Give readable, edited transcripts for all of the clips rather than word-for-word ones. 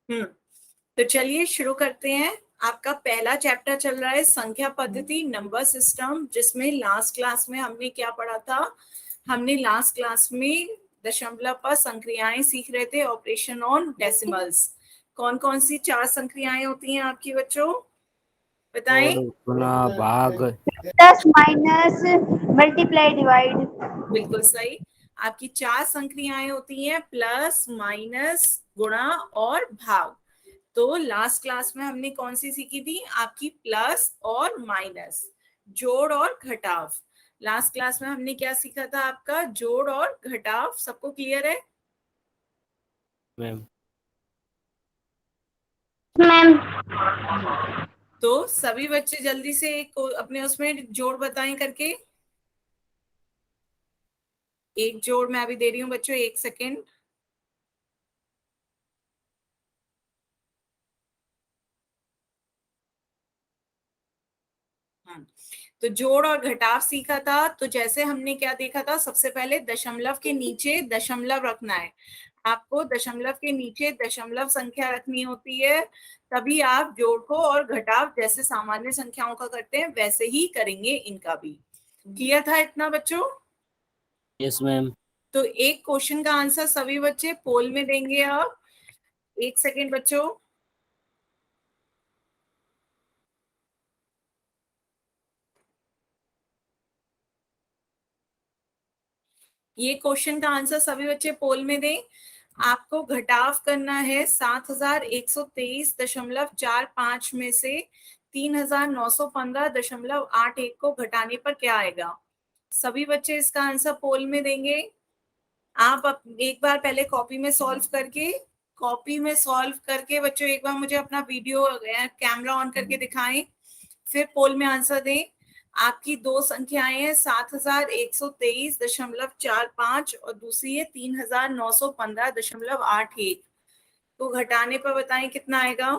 तो चलिए शुरू करते हैं। आपका पहला चैप्टर चल रहा है संख्या पद्धति, नंबर सिस्टम, जिसमें लास्ट क्लास में हमने क्या पढ़ा था। हमने लास्ट क्लास में दशमलव पर संक्रियाएं सीख रहे थे, ऑपरेशन ऑन डेसिमल्स। कौन कौन सी 4 संक्रियाएं होती हैं आपकी बच्चों, बताएं। जोड़, गुना, भाग, प्लस माइनस मल्टीप्लाई डिवाइड। बिल्कुल सही। आपकी 4 संक्रियाएं होती हैं, प्लस माइनस गुणा और भाग। तो लास्ट क्लास में हमने कौन सी सीखी थी, आपकी प्लस और माइनस, जोड़ और घटाव। लास्ट क्लास में हमने क्या सीखा था, आपका जोड़ और घटाव। सबको क्लियर है मैम? मैम तो सभी बच्चे जल्दी से अपने उसमें जोड़ बताएं करके। एक जोड़ मैं अभी दे रही हूँ बच्चों, 1 सेकेंड। तो जोड़ और घटाव सीखा था। तो जैसे हमने क्या देखा था, सबसे पहले दशमलव के नीचे दशमलव रखना है। आपको दशमलव के नीचे दशमलव संख्या रखनी होती है, तभी आप जोड़ को और घटाव जैसे सामान्य संख्याओं का करते हैं वैसे ही करेंगे इनका भी। क्लियर था इतना बच्चों? Yes ma'am. तो एक क्वेश्चन का आंसर सभी बच्चे पोल में देंगे अब। 1 सेकेंड बच्चों। ये क्वेश्चन का आंसर सभी बच्चे पोल में दें। आपको घटाव करना है 7123.45 में से 3915.81 को घटाने पर क्या आएगा। सभी बच्चे इसका आंसर पोल में देंगे। आप एक बार पहले कॉपी में सॉल्व करके बच्चों एक बार मुझे अपना वीडियो कैमरा ऑन करके दिखाएं, फिर पोल में आंसर दें। आपकी 2 संख्याएं हैं, 7123.45 और दूसरी है 3915.81। तो घटाने पर बताएं कितना आएगा।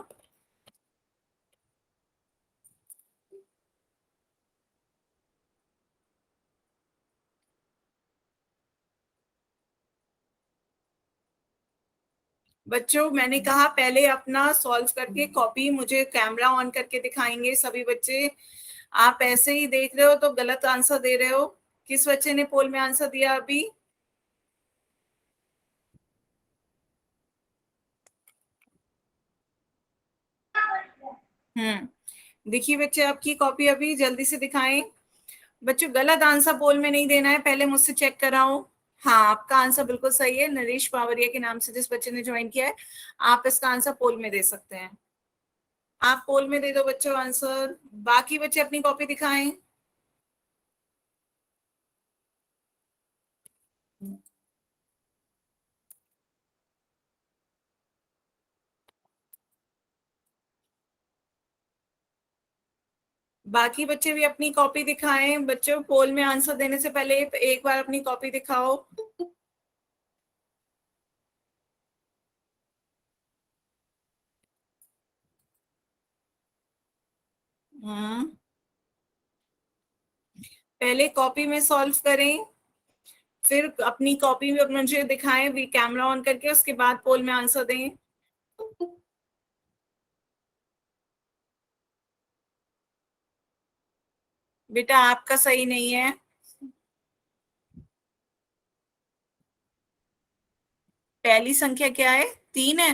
बच्चों मैंने कहा पहले अपना सॉल्व करके कॉपी मुझे कैमरा ऑन करके दिखाएंगे सभी बच्चे। आप ऐसे ही देख रहे हो तो गलत आंसर दे रहे हो। किस बच्चे ने पोल में आंसर दिया अभी? देखिए बच्चे, आपकी कॉपी अभी जल्दी से दिखाएं। बच्चों गलत आंसर पोल में नहीं देना है, पहले मुझसे चेक कराओ। हाँ, आपका आंसर बिल्कुल सही है। नरेश पावरिया के नाम से जिस बच्चे ने ज्वाइन किया है, आप इसका आंसर पोल में दे सकते हैं। आप पोल में दे दो बच्चों आंसर। बाकी बच्चे अपनी कॉपी दिखाएं। बाकी बच्चे भी अपनी कॉपी दिखाएं। बच्चों पोल में आंसर देने से पहले एक बार अपनी कॉपी दिखाओ। पहले कॉपी में सॉल्व करें, फिर अपनी कॉपी में मुझे दिखाएं भी कैमरा ऑन करके, उसके बाद पोल में आंसर दें। बेटा आपका सही नहीं है। पहली संख्या क्या है, 3 है।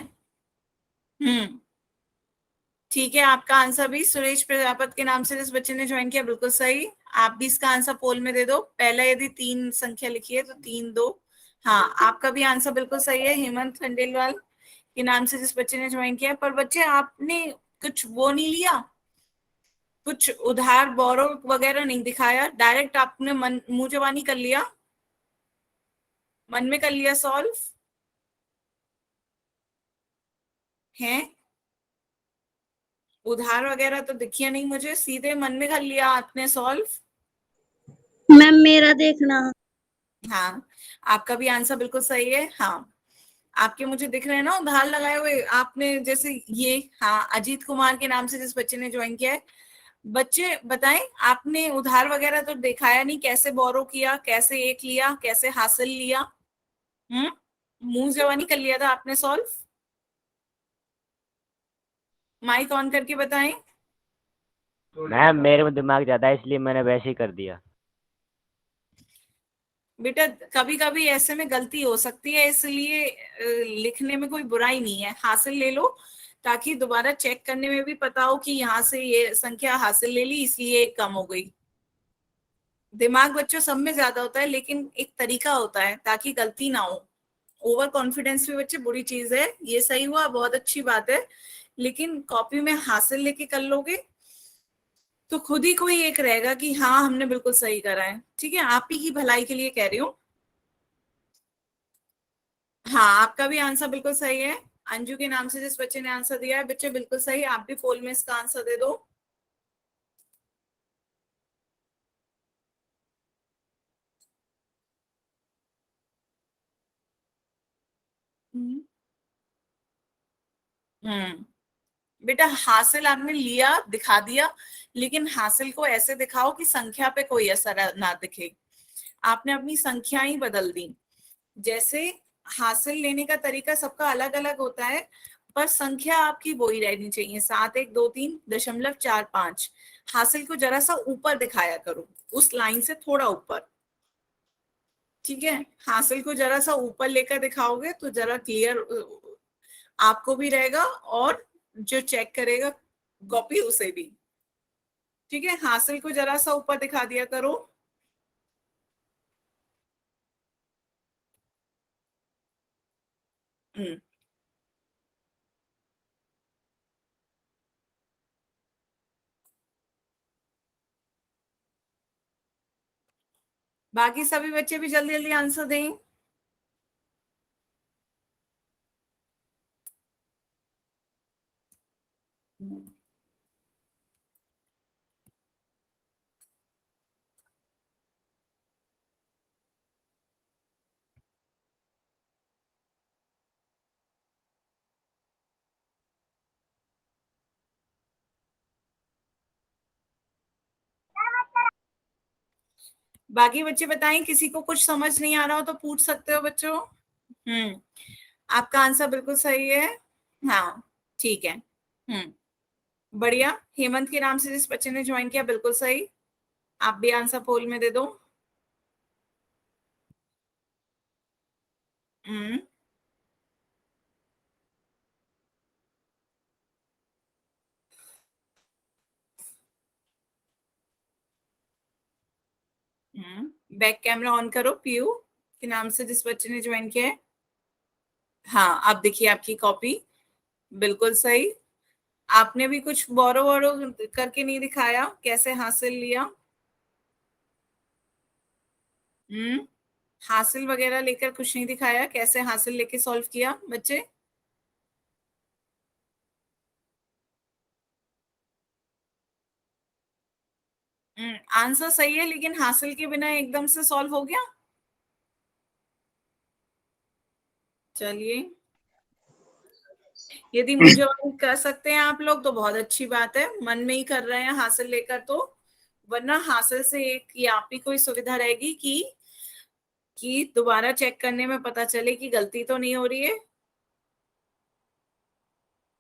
ठीक है, आपका आंसर भी सुरेश प्रजापत के नाम से जिस बच्चे ने ज्वाइन किया बिल्कुल सही। आप भी इसका आंसर पोल में दे दो। पहला यदि 3 संख्या लिखी है तो 3 2। हाँ, आपका भी आंसर बिल्कुल सही है। हेमंत खंडेलवाल के नाम से जिस बच्चे ने ज्वाइन किया। पर बच्चे आपने कुछ वो नहीं लिया, कुछ उधार बोरो वगैरह नहीं दिखाया, डायरेक्ट आपने मुंह जबानी कर लिया, मन में कर लिया सॉल्व है। उधार वगैरह तो दिखिया नहीं मुझे, सीधे मन में कर लिया आपने सॉल्व। मैम मेरा देखना। हाँ, आपका भी आंसर बिल्कुल सही है। हाँ, आपके मुझे दिख रहे हैं ना उधार लगाए हुए आपने, जैसे ये। हाँ, अजीत कुमार के नाम से जिस बच्चे ने ज्वाइन किया है। बच्चे बताएं, आपने उधार वगैरह तो दिखाया नहीं, कैसे बोरो किया, कैसे एक लिया, कैसे हासिल लिया। मुंह जवानी कर लिया था आपने सॉल्व। माइक ऑन करके बताएं। मैम मेरे में दिमाग ज्यादा है इसलिए मैंने वैसे ही कर दिया। बेटा कभी कभी ऐसे में गलती हो सकती है, इसलिए लिखने में कोई बुराई नहीं है, हासिल ले लो ताकि दोबारा चेक करने में भी पता हो कि यहाँ से ये संख्या हासिल ले ली इसलिए एक कम हो गई। दिमाग बच्चों सब में ज्यादा होता है, लेकिन एक तरीका होता है ताकि गलती ना हो। ओवर कॉन्फिडेंस भी बच्चे बुरी चीज है, ये सही हुआ बहुत अच्छी बात है, लेकिन कॉपी में हासिल लेके कर लोगे तो खुद ही कोई एक रहेगा कि हाँ हमने बिल्कुल सही करा है। ठीक है, आप ही की भलाई के लिए कह रही हूँ। हाँ आपका भी आंसर बिल्कुल सही है। अंजू के नाम से जिस बच्चे ने आंसर दिया है, बच्चे बिल्कुल सही, आप भी पोल में इसका आंसर दे दो। हम्म हम्म। बेटा हासिल आपने लिया, दिखा दिया, लेकिन हासिल को ऐसे दिखाओ कि संख्या पे कोई असर ना दिखे। आपने अपनी संख्या ही बदल दी। जैसे हासिल लेने का तरीका सबका अलग अलग होता है, पर संख्या आपकी वही रहनी चाहिए, 7 1 2 3.45। हासिल को जरा सा ऊपर दिखाया करो, उस लाइन से थोड़ा ऊपर। ठीक है, हासिल को जरा सा ऊपर लेकर दिखाओगे तो जरा क्लियर आपको भी रहेगा और जो चेक करेगा कॉपी उसे भी। ठीक है, हासिल को जरा सा ऊपर दिखा दिया करो। हम्म बाकी सभी बच्चे भी जल्दी जल्दी आंसर दें। बाकी बच्चे बताएं, किसी को कुछ समझ नहीं आ रहा हो तो पूछ सकते हो बच्चों। आपका आंसर बिल्कुल सही है। हाँ ठीक है। बढ़िया, हेमंत के नाम से जिस बच्चे ने ज्वाइन किया बिल्कुल सही, आप भी आंसर पोल में दे दो। हम्म बैक कैमरा ऑन करो, पीयू के नाम से जिस बच्चे ने ज्वाइन किया है। हाँ आप देखिए आपकी कॉपी बिल्कुल सही। आपने भी कुछ बोरो वोरो करके नहीं दिखाया कैसे हासिल लिया। हम्म हासिल वगैरह लेकर कुछ नहीं दिखाया, कैसे हासिल लेके सॉल्व किया बच्चे। आंसर सही है, लेकिन हासिल के बिना एकदम से सॉल्व हो गया। चलिए, यदि मुंह जवानी कर सकते हैं आप लोग तो बहुत अच्छी बात है, मन में ही कर रहे हैं हासिल लेकर तो। वरना हासिल से एक ये आप ही कोई सुविधा रहेगी कि दोबारा चेक करने में पता चले कि गलती तो नहीं हो रही है।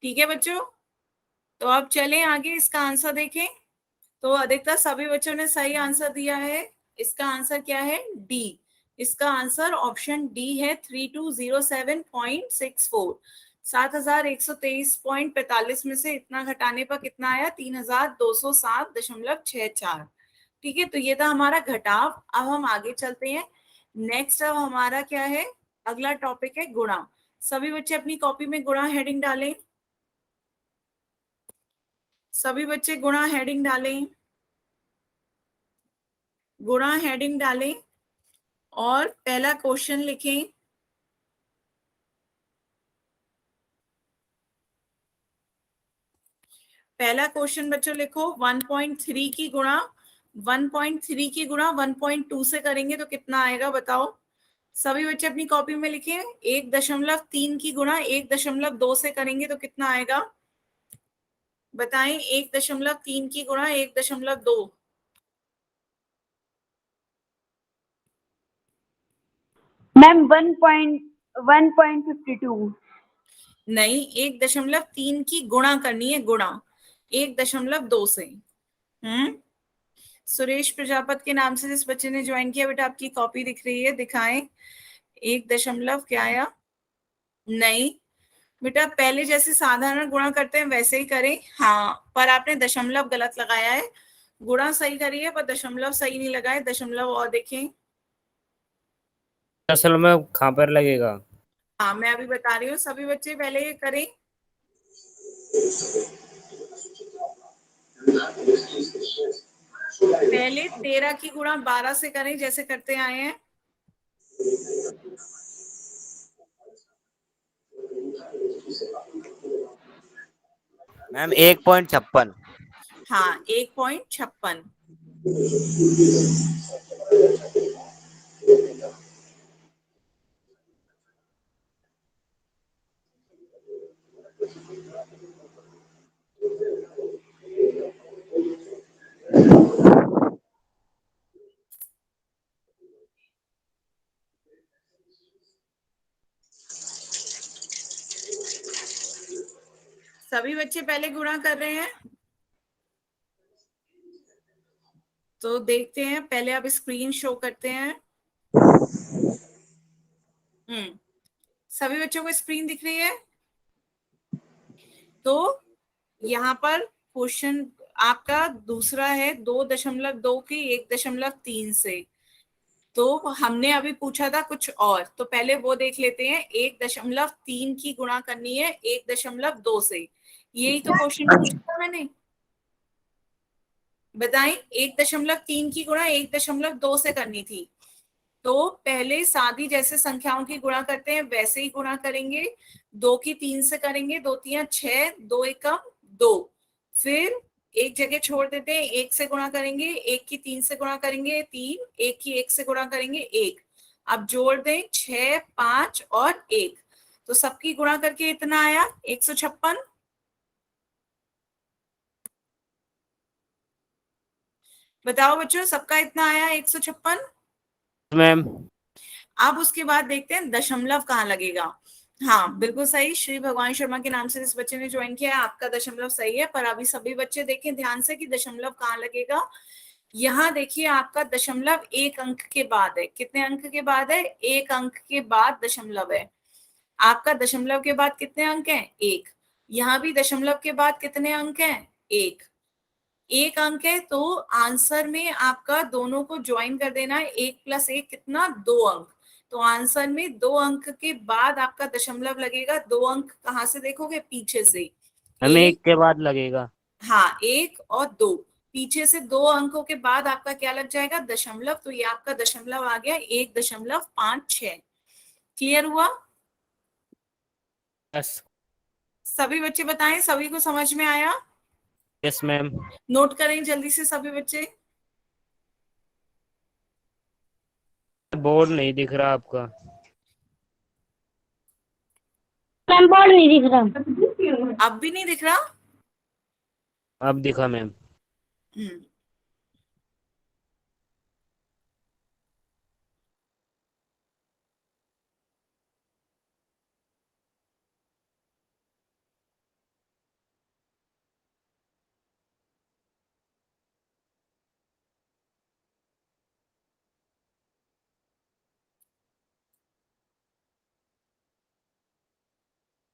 ठीक है बच्चों, तो अब चलें आगे, इसका आंसर देखें। तो अधिकतर सभी बच्चों ने सही आंसर दिया है। इसका आंसर क्या है? डी। इसका आंसर ऑप्शन डी है, 3207.64। 7123.45 में से इतना घटाने पर कितना आया? 3207.64। ठीक है, तो ये था हमारा घटाव। अब हम आगे चलते हैं। नेक्स्ट अब हमारा क्या है? अगला टॉपिक है गुणा। सभी बच्चे अपनी कॉपी में गुणा हेडिंग डालें। सभी बच्चे गुणा हेडिंग डालें। गुणा हेडिंग डालें और पहला क्वेश्चन लिखें। पहला क्वेश्चन बच्चों लिखो, 1.3 की गुणा 1.3 की गुणा 1.2 से करेंगे तो कितना आएगा बताओ। सभी बच्चे अपनी कॉपी में लिखें। 1.3 की गुणा 1.2 से करेंगे तो कितना आएगा बताएं। 1.3 की गुणा 1.2। मैम 1.52। नहीं, 1.3 की गुणा करनी है, गुणा 1.2 से। सुरेश प्रजापत के नाम से जिस बच्चे ने ज्वाइन किया, बेटा आपकी कॉपी दिख रही है, दिखाएं। 1 क्या आया? नहीं बेटा, पहले जैसे साधारण गुणा करते हैं वैसे ही करें। हाँ, पर आपने दशमलव गलत लगाया है। गुणा सही करी है पर दशमलव सही नहीं लगाए। दशमलव और देखें। असल में कहाँ पर लगेगा? हाँ, मैं अभी बता रही हूँ, सभी बच्चे पहले ये करें। पहले 13 की गुणा 12 से करें जैसे करते आए हैं। मैम 1.56। हाँ, 1.56। सभी बच्चे पहले गुणा कर रहे हैं, तो देखते हैं। पहले आप स्क्रीन शो करते हैं। सभी बच्चों को स्क्रीन दिख रही है? तो यहाँ पर क्वेश्चन आपका दूसरा है 2.2 की 1.3 से। तो हमने अभी पूछा था कुछ और, तो पहले वो देख लेते हैं। 1.3 की गुणा करनी है 1.2 से, यही तो क्वेश्चन पूछा था मैंने। बताएं, 1.3 की गुणा 1.2 से करनी थी। तो पहले सादी जैसे संख्याओं की गुणा करते हैं वैसे ही गुणा करेंगे। 2 की 3 से करेंगे, 2 3 6, 2 एकम 2। फिर एक जगह छोड़ देते हैं, 1 से गुणा करेंगे, 1 की 3 से गुणा करेंगे 3, 1 की 1 से गुणा करेंगे 1। अब जोड़ दें 6, 5 और 1, तो सबकी गुणा करके इतना आया 156। बताओ बच्चों, सबका इतना आया 156। मैम अब उसके बाद देखते हैं दशमलव कहाँ लगेगा। हाँ, बिल्कुल सही, श्री भगवान शर्मा के नाम से जिस बच्चे ने ज्वाइन किया है, आपका दशमलव सही है। पर अभी सभी बच्चे देखें ध्यान से कि दशमलव कहाँ लगेगा। यहाँ देखिए, आपका दशमलव एक अंक के बाद है। कितने अंक के बाद है? एक अंक के बाद दशमलव है। आपका दशमलव के बाद कितने अंक हैं? एक। यहाँ भी दशमलव के बाद कितने अंक हैं? एक। एक अंक है, तो आंसर में आपका दोनों को ज्वाइन कर देना है। 1 + 1 कितना? 2 अंक। तो आंसर में 2 अंक के बाद आपका दशमलव लगेगा। 2 अंक कहाँ से देखोगे? पीछे से। हमें एक, एक के बाद लगेगा। हाँ, 1 और 2, पीछे से 2 अंकों के बाद आपका क्या लग जाएगा? दशमलव। तो ये आपका दशमलव आ गया 1.56। क्लियर हुआ? यस। सभी बच्चे बताएं, सभी को समझ में आया? Yes ma'am. नोट करें जल्दी से सभी बच्चे। बोर्ड नहीं दिख रहा आपका। मैम बोर्ड नहीं दिख रहा। अब भी नहीं दिख रहा? अब दिखा मैम। हम्म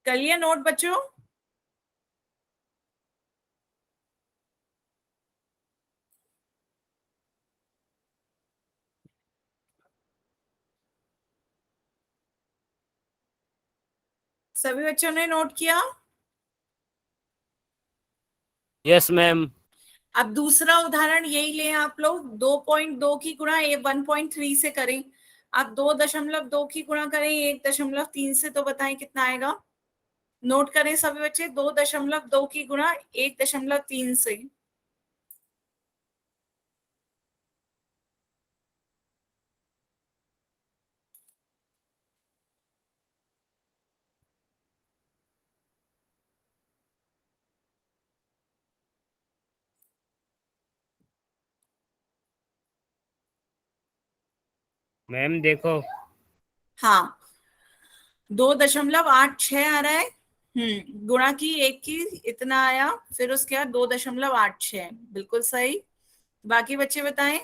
कर लिया नोट बच्चों? सभी बच्चों ने नोट किया? Yes ma'am. अब दूसरा उदाहरण यही लें आप लोग। 2.2 की गुणा 1.3 से करें। अब 2.2 की गुणा करें 1.3 से, तो बताएं कितना आएगा? नोट करें सभी बच्चे। 2.2 की गुणा 1.3 से। मैम देखो। हाँ, 2.86 आ रहा है। गुणा की एक की इतना आया, फिर उसके बाद 2.86, बिल्कुल सही। बाकी बच्चे बताएं।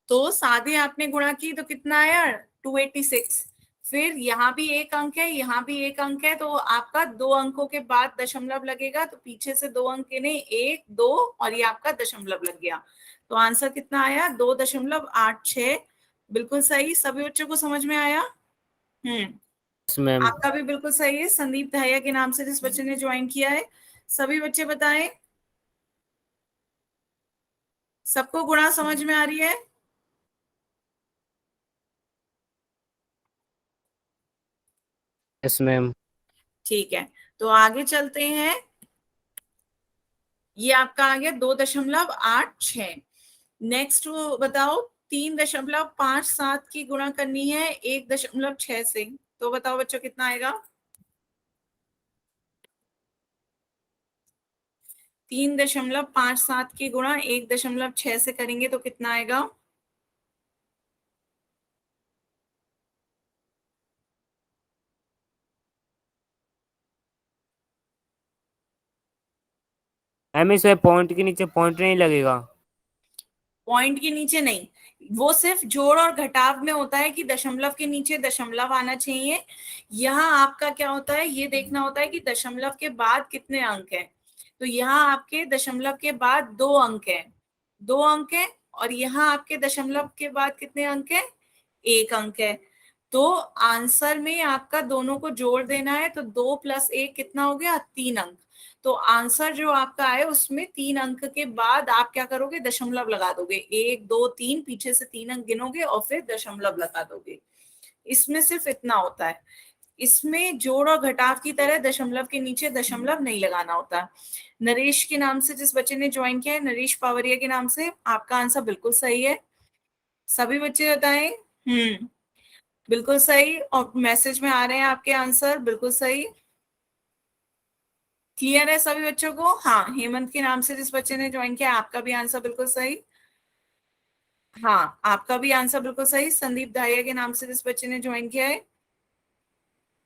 तो सादे आपने गुणा की तो कितना आया, 286। फिर यहाँ भी एक अंक है, यहाँ भी एक अंक है, तो आपका 2 अंकों के बाद दशमलव लगेगा, तो पीछे से 2 अंक ने 1 2 और ये आपका दशमलव लग गया। तो आंसर कितना आया, 2.86। बिल्कुल सही। सभी बच्चों को समझ में आया? Yes ma'am. आपका भी बिल्कुल सही है। संदीप दहिया के नाम से जिस बच्चे ने ज्वाइन किया है। सभी बच्चे बताएं, सबको गुणा समझ में आ रही है? Yes ma'am. ठीक है, तो आगे चलते हैं। ये आपका आ गया 2.86। नेक्स्ट बताओ, 3.57 की गुणा करनी है 1.6 से। तो बताओ बच्चों कितना आएगा? 3.57 की गुणा 1.6 से करेंगे तो कितना आएगा? मैम इसमें पॉइंट के नीचे पॉइंट नहीं लगेगा? पॉइंट के नीचे नहीं, वो सिर्फ जोड़ और घटाव में होता है कि दशमलव के नीचे दशमलव आना चाहिए। यहाँ आपका क्या होता है, ये देखना होता है कि दशमलव के बाद कितने अंक हैं। तो यहाँ आपके दशमलव के बाद 2 अंक है, 2 अंक है, और यहाँ आपके दशमलव के बाद कितने अंक है, 1 अंक है। तो आंसर में आपका दोनों को जोड़ देना है, तो 2 + 1 कितना हो गया, 3 अंक। तो आंसर जो आपका है उसमें 3 अंक के बाद आप क्या करोगे, दशमलव लगा दोगे। 1 2 3, पीछे से 3 अंक गिनोगे और फिर दशमलव लगा दोगे। इसमें सिर्फ इतना होता है। इसमें जोड़ और घटाव की तरह दशमलव के नीचे दशमलव नहीं लगाना होता। नरेश के नाम से जिस बच्चे ने ज्वाइन किया है, नरेश पावरिया के नाम से, आपका आंसर बिल्कुल सही है। सभी बच्चे बताएं। बिल्कुल सही, और मैसेज में आ रहे हैं आपके आंसर बिल्कुल सही। क्लियर है सभी बच्चों को? हाँ, हेमंत के नाम से जिस बच्चे ने ज्वाइन किया, आपका भी आंसर बिल्कुल सही। हाँ, आपका भी आंसर बिल्कुल सही। संदीप दाहिया के नाम से जिस बच्चे ने ज्वाइन किया है।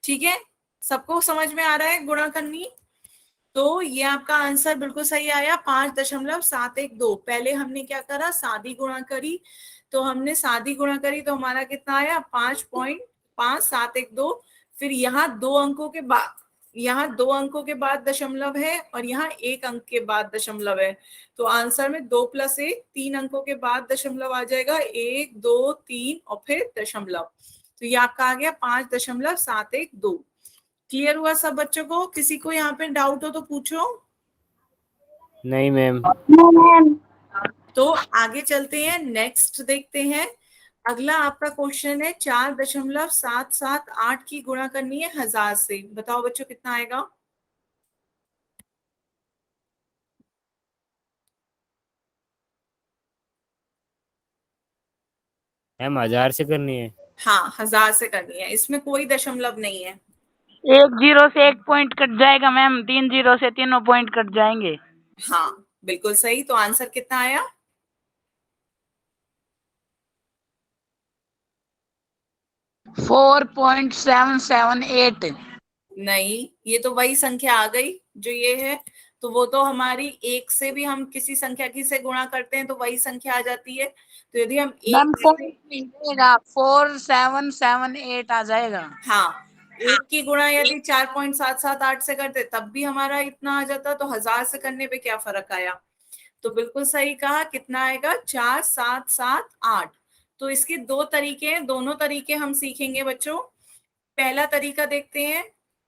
ठीक है, सबको समझ में आ रहा है गुणा करनी? तो ये आपका आंसर बिल्कुल सही आया, 5.712। पहले हमने क्या करा, सादी गुणा करी। तो हमने सादी गुणा करी तो हमारा कितना आया, 5.5712। फिर यहाँ 2 अंकों के बाद दशमलव है, और यहाँ 1 अंक के बाद दशमलव है। तो आंसर में 2 + 1, 3 अंकों के बाद दशमलव आ जाएगा, 1 2 3 और फिर दशमलव। तो ये आपका आ गया 5.712। क्लियर हुआ सब बच्चों को? किसी को यहाँ पे डाउट हो तो पूछो। नहीं मैम। मैम तो आगे चलते हैं, नेक्स्ट देखते हैं। अगला आपका क्वेश्चन है, 4.778 की गुणा करनी है 1000 से। बताओ बच्चों कितना आएगा? मैम 1000 से करनी है? हाँ, 1000 से करनी है, इसमें कोई दशमलव नहीं है। 1 0 से 1 पॉइंट कट जाएगा मैम, 3 0 से तीनों पॉइंट कट जाएंगे। हाँ, बिल्कुल सही। तो आंसर कितना आया? 4.778। नहीं, ये तो वही संख्या आ गई जो ये है। तो वो तो हमारी एक से भी हम किसी संख्या की से गुणा करते हैं तो वही संख्या आ जाती है। तो यदि हम मैम एक पॉइंट नहीं जाएगा, 4778 आ जाएगा। हाँ, एक की गुणा यदि 4.778 से करते तब भी हमारा इतना आ जाता, तो 1000 से करने पे क्या फर्क आया? तो बिल्कुल सही कहा। कितना आएगा? 4778। तो इसके 2 तरीके हैं, दोनों तरीके हम सीखेंगे बच्चों। पहला तरीका देखते हैं।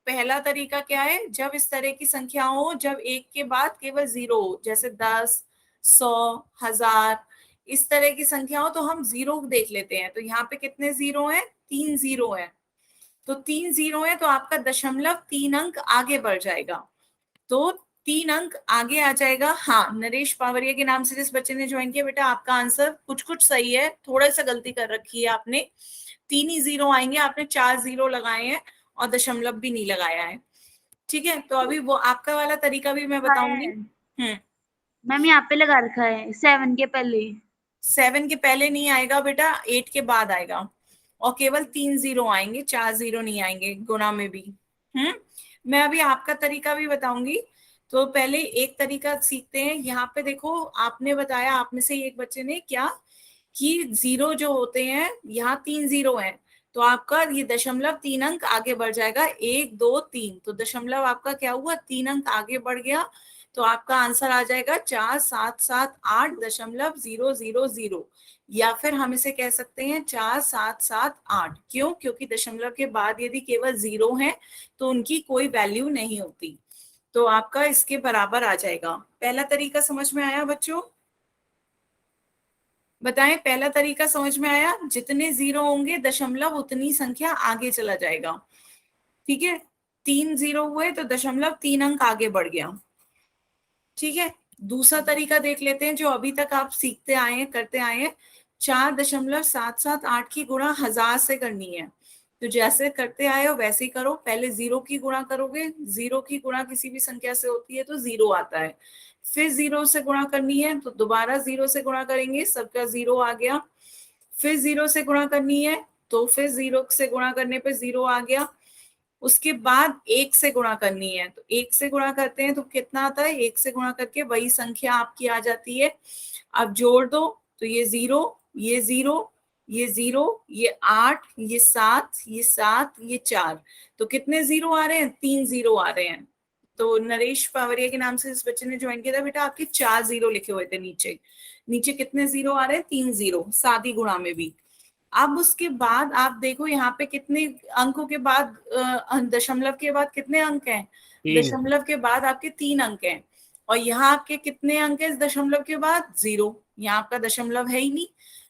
पहला तरीका क्या है, जब इस तरह की संख्या हो जब एक के बाद केवल 0 हो, जैसे 10 100 1000, इस तरह की संख्या हो तो हम 0 देख लेते हैं। तो यहाँ पे कितने 0 हैं? 3 0 हैं। तो 3 0 है तो आपका दशमलव 3 अंक आगे बढ़ जाएगा। तो 3 अंक आगे आ जाएगा। हाँ, नरेश पावरिया के नाम से जिस बच्चे ने ज्वाइन किया, बेटा आपका आंसर कुछ कुछ सही है, थोड़ा सा गलती कर रखी है आपने। 3 ही 0 आएंगे, आपने 4 0 लगाए हैं और दशमलव भी नहीं लगाया है। ठीक है, तो अभी वो आपका वाला तरीका भी मैं बताऊंगी। मैम यहाँ पे लगा रखा है 7 के पहले। 7 के पहले नहीं आएगा बेटा, 8 के बाद आएगा। और केवल 3 0 आएंगे, 4 0 नहीं आएंगे गुणा में भी। मैं अभी आपका तरीका भी बताऊंगी। तो पहले एक तरीका सीखते हैं। यहाँ पे देखो, आपने बताया, आप में से एक बच्चे ने क्या कि जीरो जो होते हैं, यहाँ 3 जीरो हैं, तो आपका ये दशमलव 3 अंक आगे बढ़ जाएगा, 1 2 3, तो दशमलव आपका क्या हुआ, 3 अंक आगे बढ़ गया। तो आपका आंसर आ जाएगा 4778.000, या फिर हम इसे कह सकते हैं 4778। क्यों? क्योंकि दशमलव के बाद यदि केवल जीरो है तो उनकी कोई वैल्यू नहीं होती। तो आपका इसके बराबर आ जाएगा। पहला तरीका समझ में आया बच्चों? बताएं, पहला तरीका समझ में आया? जितने जीरो होंगे दशमलव उतनी संख्या आगे चला जाएगा। ठीक है, 3 जीरो हुए तो दशमलव 3 अंक आगे बढ़ गया। ठीक है, दूसरा तरीका देख लेते हैं जो अभी तक आप सीखते आए हैं, करते आए हैं। 4.778 की गुणा 1000 से करनी है। तो जैसे करते आए हो वैसे ही करो। पहले जीरो की गुणा करोगे, जीरो की गुणा किसी भी संख्या से होती है तो जीरो आता है। फिर जीरो से गुणा करनी है तो दोबारा जीरो से गुणा करेंगे, सबका जीरो आ गया। फिर जीरो से गुणा करनी है तो फिर जीरो से गुणा करने पे जीरो आ गया। उसके बाद एक से गुणा करनी है, तो एक से गुणा करते हैं तो कितना आता है, एक से गुणा करके वही संख्या आपकी आ जाती है। अब जोड़ दो तो ये जीरो, ये जीरो, ये जीरो, ये 8, ये 7, ये 7, ये 4, तो कितने जीरो आ रहे हैं, 3 जीरो आ रहे हैं। तो नरेश पावरिया के नाम से इस बच्चे ने ज्वाइन किया था बेटा, आपके 4 जीरो लिखे हुए थे नीचे। नीचे कितने जीरो आ रहे हैं, 3 जीरो, सादी गुणा में भी। अब उसके बाद आप देखो यहाँ पे कितने अंकों के बाद, दशमलव के बाद कितने अंक हैं, 3। दशमलव के बाद आपके 3 अंक हैं। और यहाँ आपके कितने अंक हैं इस दशमलव के बाद, जीरो। यहाँ आपका दशमलव है ही नहीं,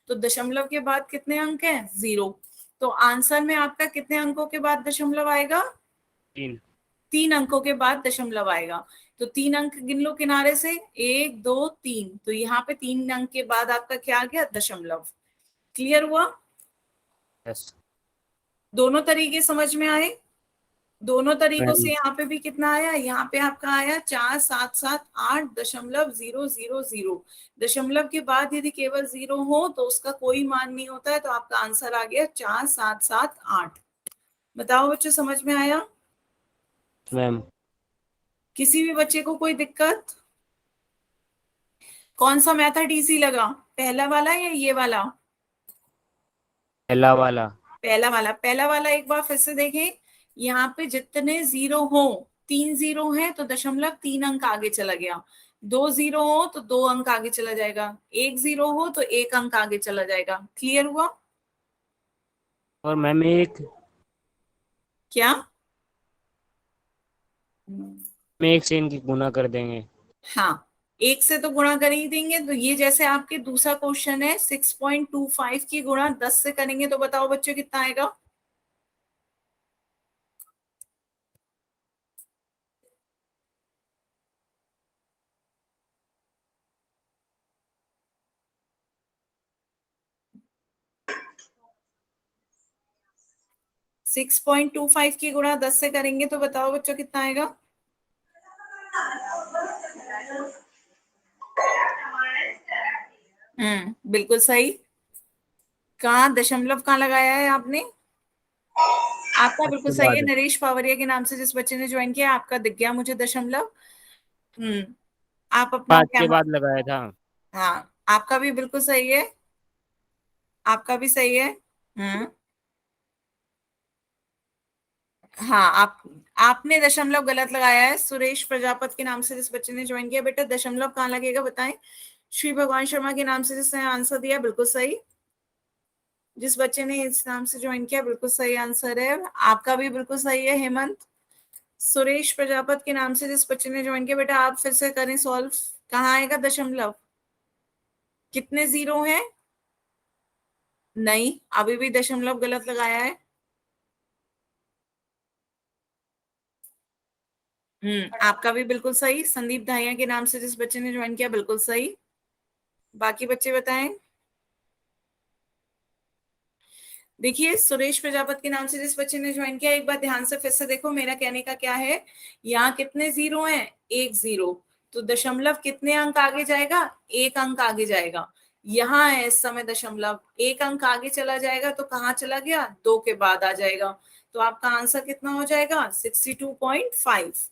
तो दशमलव के बाद कितने अंक हैं, जीरो। तो आंसर में आपका कितने अंकों के बाद दशमलव आएगा, 3। 3 अंकों के बाद दशमलव आएगा। तो 3 अंक गिन लो किनारे से, 1 2 3, तो यहाँ पे 3 अंक के बाद आपका क्या आ गया, दशमलव। क्लियर हुआ? यस दोनों तरीके समझ में आए? दोनों तरीकों से मैम। यहाँ पे भी कितना आया, यहाँ पे आपका आया 4778.000। दशमलव के बाद यदि केवल जीरो हो तो उसका कोई मान नहीं होता है, तो आपका आंसर आ गया 4778। बताओ बच्चों, समझ में आया? मैम किसी भी बच्चे को कोई दिक्कत? कौन सा मेथड इजी लगा, पहला वाला या ये वाला? पहला वाला। पहला वाला, पहला वाला एक बार फिर से देखें। यहाँ पे जितने जीरो हो, 3 जीरो है तो दशमलव 3 अंक आगे चला गया। 2 जीरो हो तो 2 अंक आगे चला जाएगा। 1 जीरो हो तो 1 अंक आगे चला जाएगा। क्लियर हुआ? और मैम एक क्या? में एक से इनकी गुना कर देंगे। हाँ, एक से तो गुणा कर ही देंगे। तो ये जैसे आपके दूसरा क्वेश्चन है, 6.25 की गुणा 10 से करेंगे तो बताओ बच्चों कितना आएगा? सिक्स पॉइंट टू फाइव की गुणा 10 से करेंगे तो बताओ बच्चों कितना आएगा? बिल्कुल सही। कहाँ दशमलव कहाँ लगाया है आपने? आपका बिल्कुल उसके सही है। बाद नरेश पावरिया के नाम से जिस बच्चे ने ज्वाइन किया, आपका दिख गया मुझे दशमलव। आप अपना 5 के कैमरा, बाद लगाया था। हाँ आपका भी बिल्कुल सही है, आपका भी सही है। हाँ, आपने दशमलव गलत लगाया है। सुरेश प्रजापत के नाम से जिस बच्चे ने ज्वाइन किया, बेटा दशमलव कहाँ लगेगा बताएं? श्री भगवान शर्मा के नाम से जिसने आंसर दिया, बिल्कुल सही। जिस बच्चे ने इस नाम से ज्वाइन किया, बिल्कुल सही आंसर है। आपका भी बिल्कुल सही है हेमंत। सुरेश प्रजापत के नाम से जिस बच्चे ने ज्वाइन किया, बेटा आप फिर से करें सॉल्व। कहाँ आएगा दशमलव? कितने जीरो हैं? नहीं, अभी भी दशमलव गलत लगाया है। आपका भी बिल्कुल सही। संदीप धाइया के नाम से जिस बच्चे ने ज्वाइन किया, बिल्कुल सही। बाकी बच्चे बताएं। देखिए, सुरेश प्रजापत के नाम से जिस बच्चे ने ज्वाइन किया, एक बार ध्यान से फिर से देखो, मेरा कहने का क्या है, यहाँ कितने जीरो हैं, 1 जीरो, तो दशमलव कितने अंक आगे जाएगा, 1 अंक आगे जाएगा। यहाँ है इस समय दशमलव 1 अंक आगे चला जाएगा तो कहाँ चला गया, 2 के बाद आ जाएगा। तो आपका आंसर कितना हो जाएगा 62.5।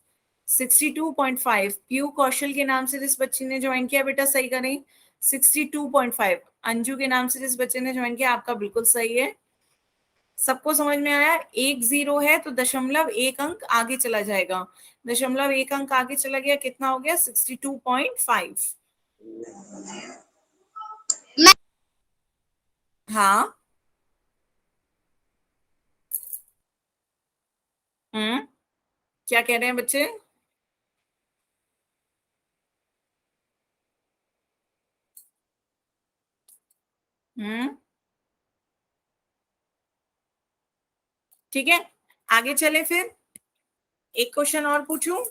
62.5। पीयू कौशल के नाम से जिस बच्ची ने ज्वाइन किया बेटा सही करें 62.5। अंजू के नाम से जिस बच्चे ने ज्वाइन किया आपका बिल्कुल सही है। सबको समझ में आया? 1-0 है तो 0.1 अंक आगे चला जाएगा। 0.1 अंक आगे चला गया, कितना हो गया 62.5। हाँ। क्या कह रहे हैं बच्चे? ठीक है, आगे चले फिर। एक क्वेश्चन और पूछूं,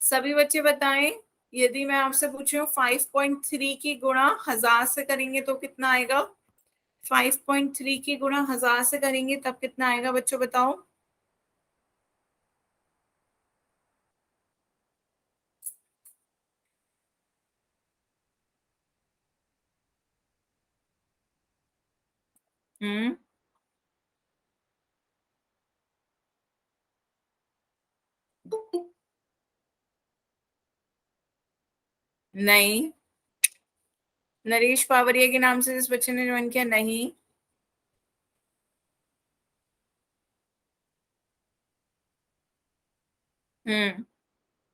सभी बच्चे बताएं। यदि मैं आपसे पूछूं 5.3 की गुणा 1000 से करेंगे तो कितना आएगा? 5.3 की गुणा 1000 से करेंगे तब कितना आएगा बच्चों बताओ? हम्म नहीं। नरेश पावरिया के नाम से जिस बच्चे ने ज्वाइन किया, नहीं।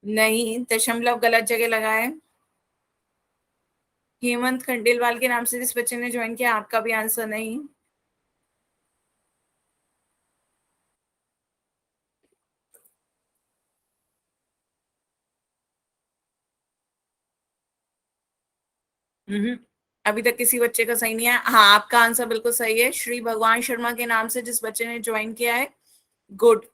नहीं, दशमलव गलत जगह लगाए। हेमंत खंडेलवाल के नाम से जिस बच्चे ने ज्वाइन किया आपका भी आंसर नहीं। अभी तक किसी बच्चे का सही नहीं है। हाँ, आपका आंसर बिल्कुल सही है। श्री भगवान शर्मा के नाम से जिस बच्चे ने ज्वाइन किया है, गुड,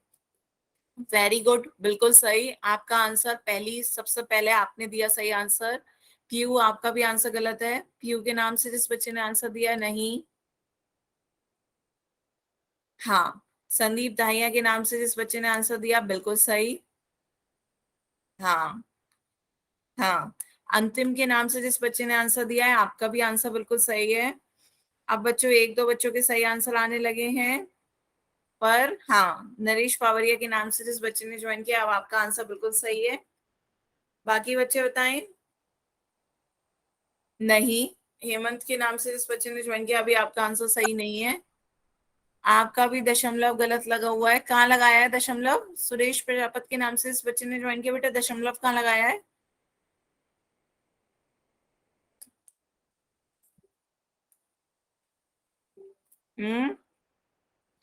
वेरी गुड, बिल्कुल सही। आपका आंसर पहली सबसे पहले आपने दिया सही आंसर। पीयू आपका भी आंसर गलत है। पीयू के नाम से जिस बच्चे ने आंसर दिया नहीं। हाँ, संदीप दाहिया के नाम से जिस बच्चे ने आंसर दिया बिल्कुल सही। हाँ। हाँ, अंतिम के नाम से जिस बच्चे ने आंसर दिया है आपका भी आंसर बिल्कुल सही है। अब बच्चों एक दो बच्चों के सही आंसर आने लगे हैं, पर हाँ, नरेश पावरिया के नाम से जिस बच्चे ने ज्वाइन किया अब आपका आंसर बिल्कुल सही है। बाकी बच्चे बताएं। नहीं, हेमंत के नाम से जिस बच्चे ने ज्वाइन किया अभी आपका आंसर सही नहीं है। आपका भी दशमलव गलत लगा हुआ है। कहाँ लगाया है दशमलव? सुरेश प्रजापति के नाम से इस बच्चे ने ज्वाइन किया, बेटा दशमलव कहाँ लगाया है? हम्म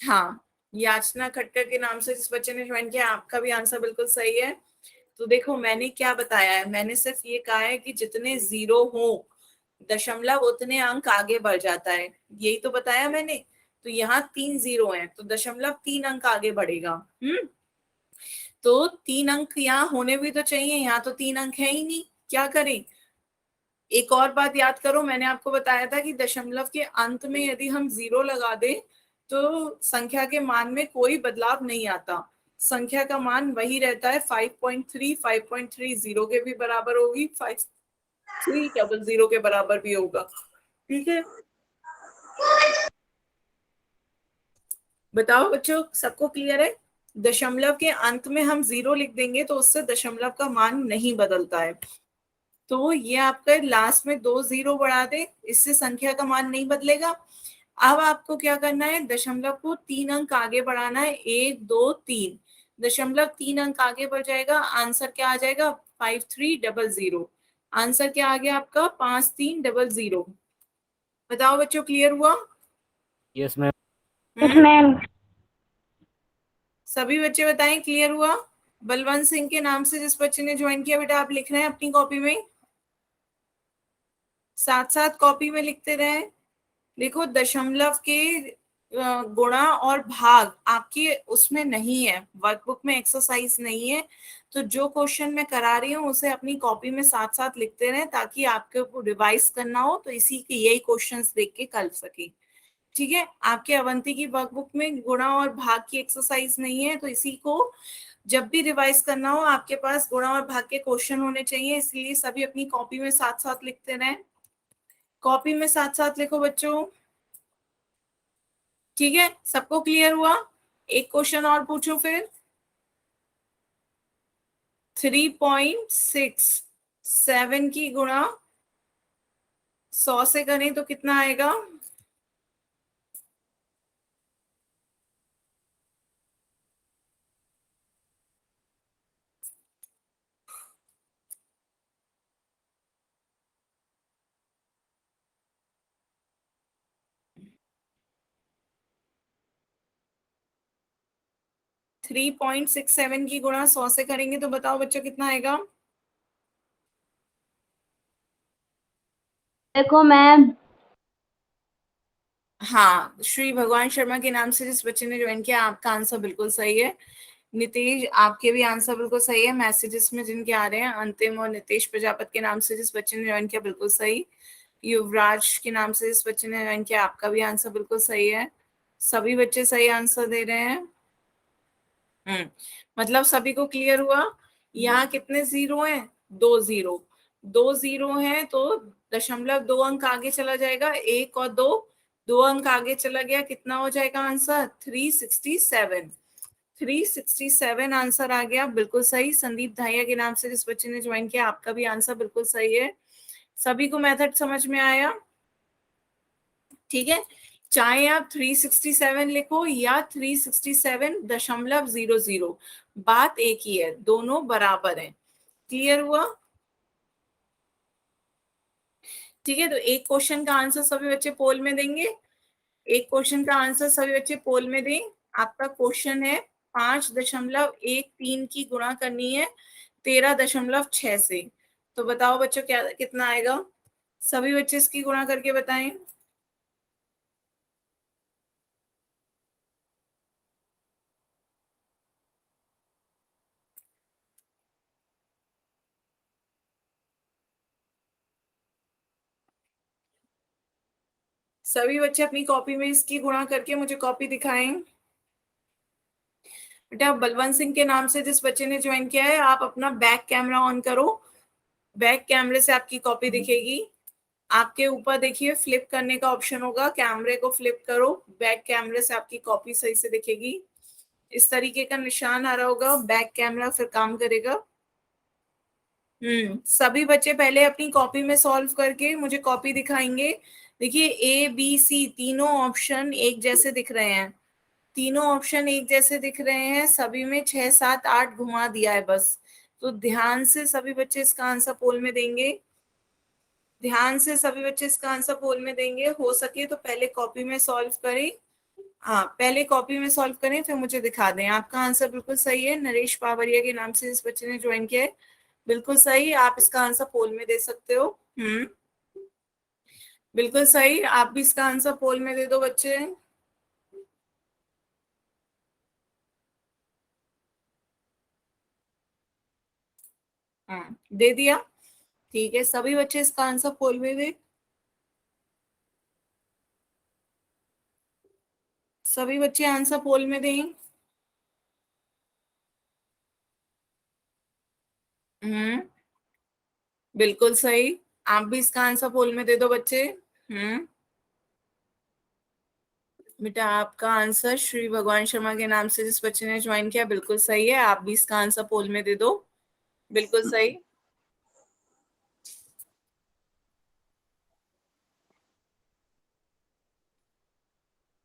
हाँ, याचना खट्टर के नाम से जिस बच्चे ने ज्वाइन किया आपका भी आंसर बिल्कुल सही है। तो देखो मैंने क्या बताया है, मैंने सिर्फ ये कहा है कि जितने जीरो हो दशमलव उतने अंक आगे बढ़ जाता है, यही तो बताया मैंने। तो यहाँ 3 जीरो हैं तो दशमलव 3 अंक आगे बढ़ेगा। तो 3 अंक यहाँ होने भी तो चाहिए, यहाँ तो 3 अंक है ही नहीं, क्या करें? एक और बात याद करो, मैंने आपको बताया था कि दशमलव के अंत में यदि हम जीरो लगा दें तो संख्या के मान में कोई बदलाव नहीं आता। संख्या का मान वही रहता है 5.3। 5.3 जीरो के भी बराबर होगी, 5.300 के बराबर भी होगा। ठीक है, बताओ बच्चों सबको क्लियर है? दशमलव के अंत में हम जीरो लिख देंगे तो उससे दशमलव का मान नहीं बदलता है। तो ये आपका लास्ट में 2 जीरो बढ़ा दे, इससे संख्या का मान नहीं बदलेगा। अब आपको क्या करना है, दशमलव को 3 अंक आगे बढ़ाना है, 1 2 3। दशमलव 3 अंक आगे बढ़ जाएगा, आंसर क्या आ जाएगा 5300। आंसर क्या आ गया आपका 5300। बताओ बच्चों क्लियर हुआ? Yes ma'am. मैम सभी बच्चे बताएं क्लियर हुआ? बलवंत सिंह के नाम से जिस बच्चे ने ज्वाइन किया बेटा आप लिख रहे हैं अपनी कॉपी में, साथ साथ कॉपी में लिखते रहे। देखो दशमलव के गुणा और भाग आपकी उसमें नहीं है, वर्कबुक में एक्सरसाइज नहीं है। तो जो क्वेश्चन मैं करा रही हूँ उसे अपनी कॉपी में साथ साथ लिखते रहे ताकि आपको रिवाइज करना हो तो इसी के यही क्वेश्चंस देख के कर सके। ठीक है, आपके अवंती की वर्कबुक में गुणा और भाग की एक्सरसाइज नहीं है, तो इसी को जब भी रिवाइज करना हो आपके पास गुणा और भाग के क्वेश्चन होने चाहिए, इसलिए सभी अपनी कॉपी में साथ साथ लिखते रहें। कॉपी में साथ साथ लिखो बच्चों। ठीक है, सबको क्लियर हुआ? एक क्वेश्चन और पूछो फिर। 3.67 की गुणा 100 से करें तो कितना आएगा? थ्री 3.67 की गुणा 100 से करेंगे तो बताओ बच्चों कितना आएगा? देखो मैम, हाँ, श्री भगवान शर्मा के नाम से जिस बच्चे ने ज्वाइन किया, आपका आंसर बिल्कुल सही है। नितेश, आपके भी आंसर बिल्कुल सही है। मैसेजेस में जिनके आ रहे हैं, अंतिम और नितेश प्रजापति के नाम से जिस बच्चे ने ज्वाइन किया, बिल्कुल सही। युवराज के नाम से जिस बच्चे ने ज्वाइन किया, आपका भी आंसर बिल्कुल सही है। सभी बच्चे सही आंसर दे रहे हैं। मतलब सभी को क्लियर हुआ। यहाँ कितने जीरो हैं? 2 जीरो। 2 जीरो है तो 0.2 अंक आगे चला जाएगा। 1 और 2, 2 अंक आगे चला गया, कितना हो जाएगा आंसर? 367। 367 आंसर आ गया, बिल्कुल सही। संदीप धाइया के नाम से जिस बच्चे ने ज्वाइन किया, आपका भी आंसर बिल्कुल सही है। सभी को मेथड समझ में आया? ठीक है, चाहे आप 367 लिखो या 367.00, बात एक ही है, दोनों बराबर हैं। क्लियर हुआ? ठीक है, तो एक क्वेश्चन का आंसर सभी बच्चे पोल में देंगे। एक क्वेश्चन का आंसर सभी बच्चे पोल में दें। आपका क्वेश्चन है 5.13 की गुणा करनी है 13.6 से। तो बताओ बच्चों क्या कितना आएगा? सभी बच्चे इसकी गुणा करके बताएं। सभी बच्चे अपनी कॉपी में इसकी गुणा करके मुझे कॉपी दिखाएं। बेटा बलवंत सिंह के नाम से जिस बच्चे ने ज्वाइन किया है, आप अपना बैक कैमरा ऑन करो। बैक कैमरे से आपकी कॉपी दिखेगी। आपके ऊपर देखिए फ्लिप करने का ऑप्शन होगा, कैमरे को फ्लिप करो, बैक कैमरे से आपकी कॉपी सही से दिखेगी। इस तरीके का निशान आ रहा होगा, बैक कैमरा फिर काम करेगा। सभी बच्चे पहले अपनी कॉपी में सॉल्व करके मुझे कॉपी दिखाएंगे। देखिए ABC तीनों ऑप्शन एक जैसे दिख रहे हैं। तीनों ऑप्शन एक जैसे दिख रहे हैं, सभी में 6 7 8 घुमा दिया है बस। तो ध्यान से सभी बच्चे इसका आंसर पोल में देंगे। ध्यान से सभी बच्चे इसका आंसर पोल में देंगे। हो सके तो पहले कॉपी में सॉल्व करें। हाँ, पहले कॉपी में सॉल्व करें फिर मुझे दिखा दें। आपका आंसर बिल्कुल सही है। नरेश पावरिया के नाम से इस बच्चे ने ज्वाइन किया है, बिल्कुल सही। आप इसका आंसर पोल में दे सकते हो। बिल्कुल सही। आप भी इसका आंसर पोल में दे दो बच्चे। दे दिया। ठीक है, सभी बच्चे इसका आंसर पोल में दे। सभी बच्चे आंसर पोल में दें। हम्म बिल्कुल सही। आप भी इसका आंसर पोल में दे दो बच्चे। बेटा आपका आंसर श्री भगवान शर्मा के नाम से जिस बच्चे ने ज्वाइन किया, बिल्कुल सही है। आप भी इसका आंसर पोल में दे दो। बिल्कुल सही।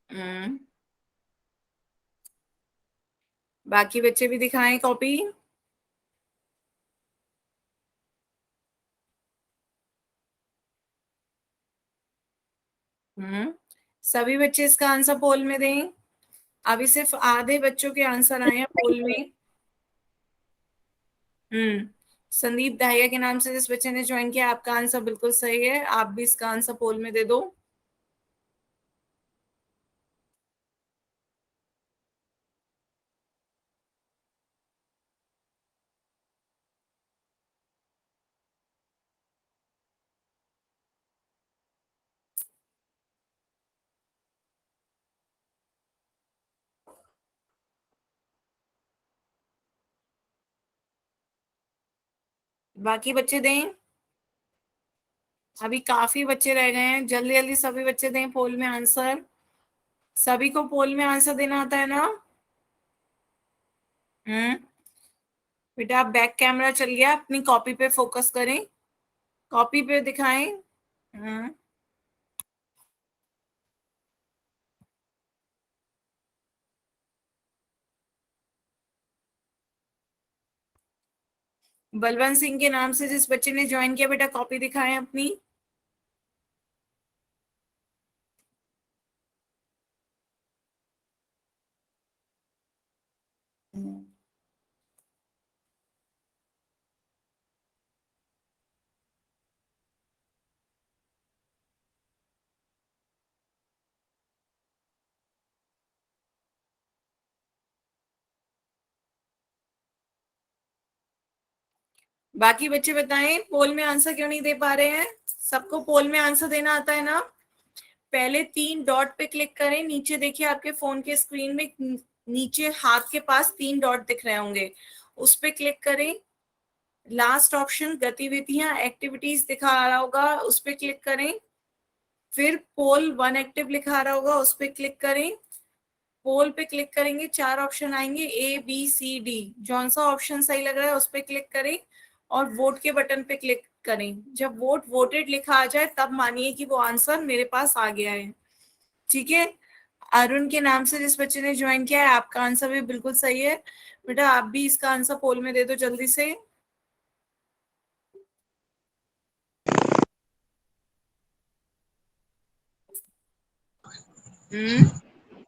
हम्म बाकी बच्चे भी दिखाएं कॉपी। सभी बच्चे इसका आंसर पोल में दें। अभी सिर्फ आधे बच्चों के आंसर आए हैं पोल में। संदीप दाहिया के नाम से जिस बच्चे ने ज्वाइन किया, आपका आंसर बिल्कुल सही है। आप भी इसका आंसर पोल में दे दो। बाकी बच्चे दें। अभी काफी बच्चे रह गए हैं, जल्दी जल्दी सभी बच्चे दें पोल में आंसर। सभी को पोल में आंसर देना आता है ना? बेटा आप बैक कैमरा चल गया, अपनी कॉपी पे फोकस करें, कॉपी पे दिखाएं। बलवंत सिंह के नाम से जिस बच्चे ने ज्वाइन किया, बेटा कॉपी दिखाएं अपनी। बाकी बच्चे बताएं, पोल में आंसर क्यों नहीं दे पा रहे हैं? सबको पोल में आंसर देना आता है ना? पहले 3 डॉट पे क्लिक करें, नीचे देखिए आपके फोन के स्क्रीन में नीचे हाथ के पास 3 डॉट दिख रहे होंगे, उस पे क्लिक करें। लास्ट ऑप्शन गतिविधियां, एक्टिविटीज दिखा रहा होगा, उस पे क्लिक करें। फिर पोल 1 एक्टिव लिखा रहा होगा, उस पे क्लिक करें। पोल पे क्लिक करेंगे, 4 ऑप्शन आएंगे, ABCD, जौन सा ऑप्शन सही लग रहा है उस पे क्लिक करें और वोट के बटन पे क्लिक करें। जब वोट वोटेड लिखा आ जाए तब मानिए कि वो आंसर मेरे पास आ गया है। ठीक है, अरुण के नाम से जिस बच्चे ने ज्वाइन किया है, आपका आंसर भी बिल्कुल सही है। बेटा आप भी इसका आंसर पोल में दे दो जल्दी से।